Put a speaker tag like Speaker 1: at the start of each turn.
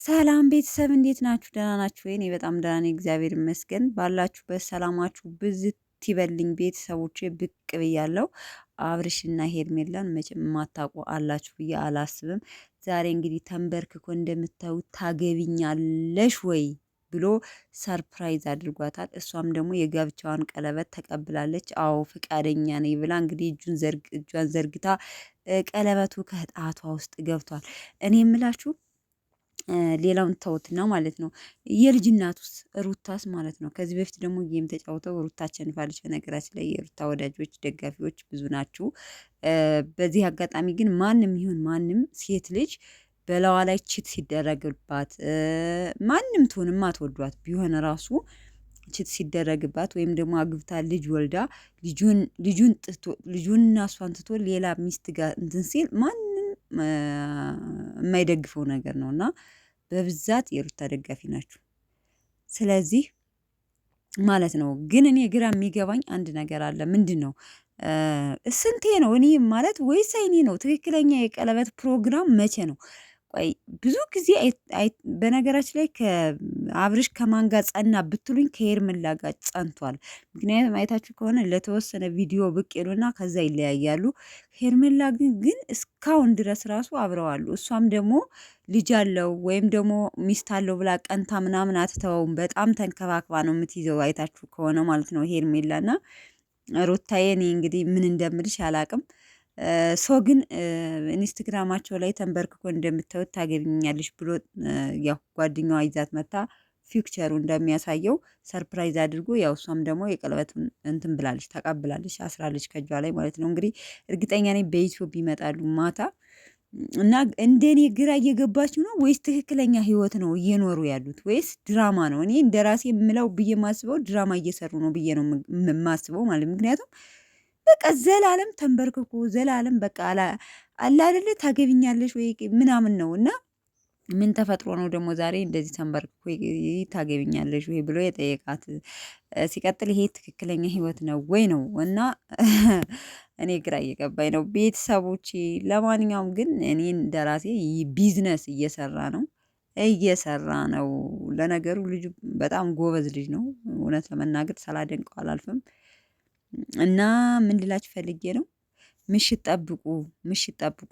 Speaker 1: ሰላም ቤተሰብ እንዴት ናችሁ? ደህና ናችሁ ወይ? እኔ በጣም ደህና ነኝ፣ እግዚአብሔር ይመስገን። ባላችሁበት ሰላማችሁ ብዝት ይበልኝ። ቤተሰቦቼ ብቅ ብያለሁ። አብርሽና ሄርሜላን መቼም የማታውቁ አላችሁ ብዬ አላስብም። ዛሬ እንግዲህ ተንበርክኮ እንደምታዩት ታገቢኛለሽ ወይ ብሎ ሰርፕራይዝ አድርጓታል። እሷም ደግሞ የጋብቻዋን ቀለበት ተቀብላለች። አዎ ፈቃደኛ ነኝ ብላ እንግዲህ እጇን ዘርግታ ቀለበቱ ከጣቷ ውስጥ ገብቷል። እኔ የምላችሁ ሌላውን ተውትና ማለት ነው የልጅ እናቱስ ሩታስ ማለት ነው። ከዚህ በፊት ደግሞ ጌም ተጫውተው ሩታ አሸንፋለች። በነገራችን ላይ የሩታ ወዳጆች ደጋፊዎች ብዙ ናችሁ። በዚህ አጋጣሚ ግን ማንም ይሁን ማንም ሴት ልጅ በላዋ ላይ ቺት ሲደረግባት ማንም ትሁን ማትወዷት ቢሆን ራሱ ቺት ሲደረግባት ወይም ደግሞ አግብታ ልጅ ወልዳ ልጁንና እሷን ትቶ ሌላ ሚስት ጋር እንትን ሲል ማንም የማይደግፈው ነገር ነው እና በብዛት የሩታ ደጋፊ ናችሁ። ስለዚህ ማለት ነው። ግን እኔ ግራ የሚገባኝ አንድ ነገር አለ። ምንድን ነው ስንቴ ነው እኔ ማለት ወይስ አይኔ ነው? ትክክለኛ የቀለበት ፕሮግራም መቼ ነው? ቆይ ብዙ ጊዜ በነገራችን ላይ ከአብርሽ ከማን ጋር ጸና ብትሉኝ ከሄርሜላ ጋር ጸንቷል። ምክንያቱም አይታችሁ ከሆነ ለተወሰነ ቪዲዮ ብቅ ይሉና ከዛ ይለያያሉ። ሄርሜላ ግን እስካሁን ድረስ ራሱ አብረዋሉ። እሷም ደግሞ ልጅ አለው ወይም ደግሞ ሚስት አለው ብላ ቀንታ ምናምን አትተወውም። በጣም ተንከባክባ ነው የምትይዘው አይታችሁ ከሆነ ማለት ነው ሄርሜላና ሩታዬ። እኔ እንግዲህ ምን እንደምልሽ አላቅም። ሶ ግን ኢንስታግራማቸው ላይ ተንበርክኮ እንደምታዩት ታገቢኛለሽ ብሎ ያው ጓደኛዋ ይዛት መታ ፊክቸሩ እንደሚያሳየው ሰርፕራይዝ አድርጎ ያው እሷም ደግሞ የቀለበቱን እንትን ብላለች ተቀብላለች፣ አስራለች ከእጇ ላይ ማለት ነው። እንግዲህ እርግጠኛ ነኝ በዩቲዩብ ይመጣሉ ማታ እና እንደኔ ግራ እየገባችሁ ነው ወይስ ትክክለኛ ህይወት ነው እየኖሩ ያሉት ወይስ ድራማ ነው? እኔ እንደራሴ የምለው ብዬ ማስበው ድራማ እየሰሩ ነው ብዬ ነው የማስበው ማለት ምክንያቱም በቃ ዘላለም ተንበርክኮ ዘላለም በቃ አላ አይደለ ታገቢኛለሽ ወይ ምናምን ነው። እና ምን ተፈጥሮ ነው ደግሞ ዛሬ እንደዚህ ተንበርክኮ ታገቢኛለሽ ወይ ብሎ የጠየቃት? ሲቀጥል ይሄ ትክክለኛ ህይወት ነው ወይ ነው? እና እኔ ግራ እየገባኝ ነው ቤተሰቦቼ። ለማንኛውም ግን እኔ እንደራሴ ቢዝነስ እየሰራ ነው። ለነገሩ ልጁ በጣም ጎበዝ ልጅ ነው። እውነት ለመናገር ሳላደንቀው አላልፍም። እና ምን ልላችሁ ፈልጌ ነው፣ ምሽት ጠብቁ፣ ምሽት ጠብቁ።